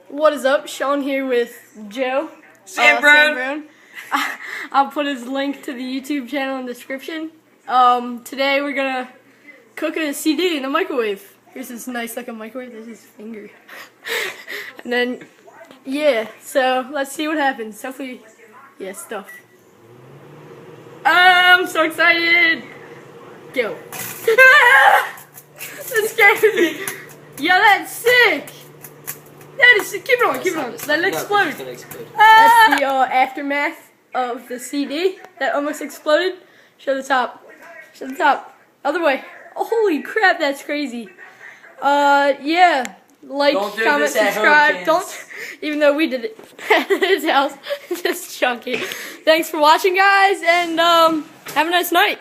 What is up? Sean here with Joe. Sam Brown. I'll put his link to the YouTube channel in the description. Today we're gonna cook a CD in the microwave. Here's this nice looking microwave. There's his finger. And then, yeah. So let's see what happens. Hopefully, yeah, stuff. I'm so excited. Go. That scared me. Yeah, that's sick. That is sick. Keep it on, keep it on. Let it explode. That's the aftermath of the CD that almost exploded. Show the top. Show the top. Other way. Oh, holy crap, that's crazy. Yeah. Like, comment, subscribe. Don't, even though we did it at his house. Just chunky. Thanks for watching, guys, and have a nice night.